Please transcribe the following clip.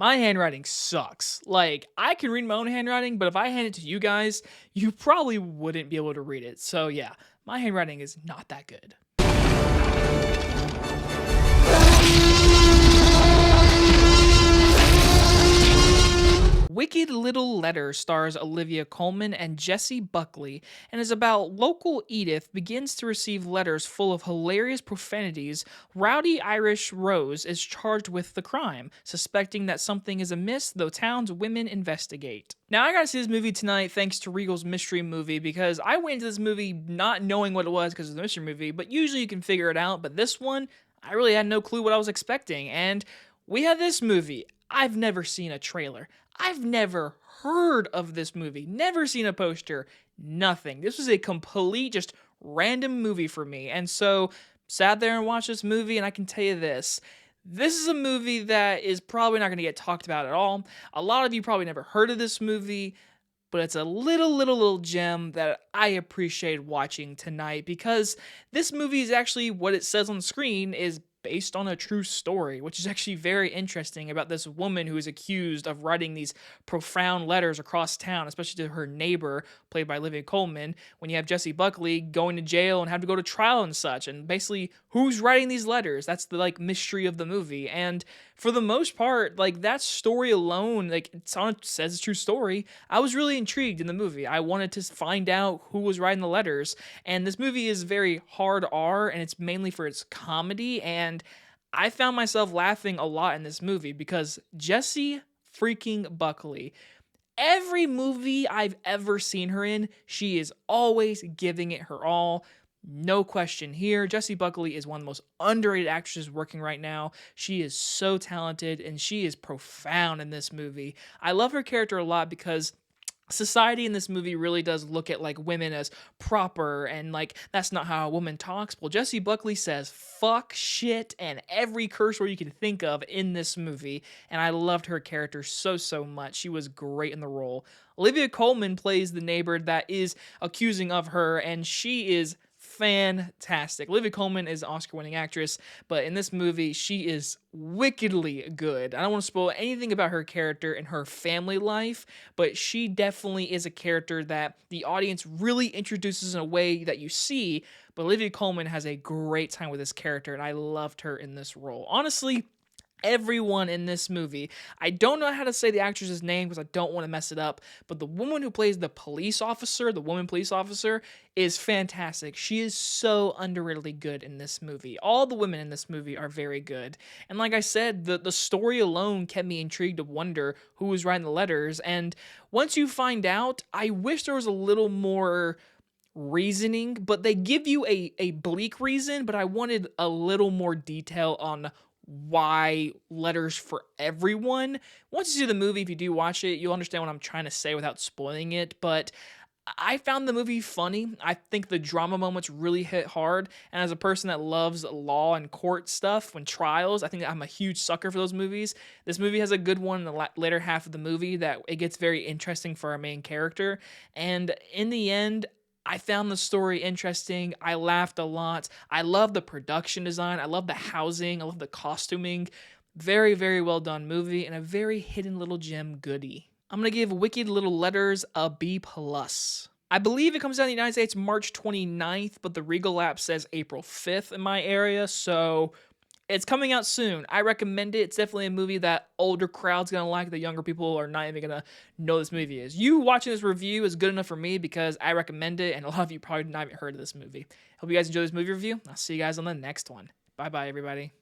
My handwriting sucks. Like, I can read my own handwriting, but if I hand it to you guys, you probably wouldn't be able to read it. So yeah, my handwriting is not that good. Wicked Little Letter stars Olivia Colman and Jessie Buckley and is about local Edith begins to receive letters full of hilarious profanities. Rowdy Irish Rose is charged with the crime, suspecting that something is amiss, though town's women investigate. Now, I gotta see this movie tonight thanks to Regal's mystery movie because I went into this movie not knowing what it was because of the mystery movie, but usually you can figure it out. But this one, I really had no clue what I was expecting. And we had this movie. I've never seen a trailer. I've never heard of this movie, never seen a poster, nothing. This was a complete, just random movie for me. And so, sat there and watched this movie, and I can tell you this. This is a movie that is probably not going to get talked about at all. A lot of you probably never heard of this movie, but it's a little gem that I appreciate watching tonight because this movie is actually what it says on the screen is based on a true story, which is actually very interesting about this woman who is accused of writing these profound letters across town, especially to her neighbor, played by Olivia Colman, when you have Jessie Buckley going to jail and have to go to trial and such, and basically who's writing these letters? That's the mystery of the movie. And for the most part, that story alone, it says it's a true story. I was really intrigued in the movie. I wanted to find out who was writing the letters. And this movie is very hard R, and it's mainly for its comedy. And I found myself laughing a lot in this movie because Jessie freaking Buckley, every movie I've ever seen her in, she is always giving it her all. No question here. Jessie Buckley is one of the most underrated actresses working right now. She is so talented and she is profound in this movie. I love her character a lot because society in this movie really does look at women as proper and that's not how a woman talks. Well, Jessie Buckley says fuck, shit, and every curse word you can think of in this movie, and I loved her character so much. She was great in the role. Olivia Colman plays the neighbor that is accusing of her, and she is fantastic. Olivia Colman is an Oscar-winning actress, but in this movie, she is wickedly good. I don't want to spoil anything about her character and her family life, but she definitely is a character that the audience really introduces in a way that you see, but Olivia Colman has a great time with this character, and I loved her in this role. Honestly, everyone in this movie. I don't know how to say the actress's name because I don't want to mess it up, but the woman who plays the police officer, the woman police officer, is fantastic. She is so underratedly good in this movie. All the women in this movie are very good. And like I said, the story alone kept me intrigued to wonder who was writing the letters. And once you find out, I wish there was a little more reasoning, but they give you a bleak reason, but I wanted a little more detail on why letters for everyone. Once you see the movie, if you do watch it, you'll understand what I'm trying to say without spoiling it, but I found the movie funny. I think the drama moments really hit hard, and as a person that loves law and court stuff when trials, I think I'm a huge sucker for those movies. This movie has a good one in the later half of the movie that it gets very interesting for our main character, and in the end, I found the story interesting. I laughed a lot. I love the production design. I love the housing. I love the costuming. Very, very well done movie and a very hidden little gem goodie. I'm going to give Wicked Little Letters a B+. I believe it comes out in the United States March 29th, but the Regal app says April 5th in my area, so it's coming out soon. I recommend it. It's definitely a movie that older crowd's gonna like. The younger people are not even gonna know this movie is. You watching this review is good enough for me because I recommend it, and a lot of you probably not even heard of this movie. Hope you guys enjoy this movie review. I'll see you guys on the next one. Bye-bye, everybody.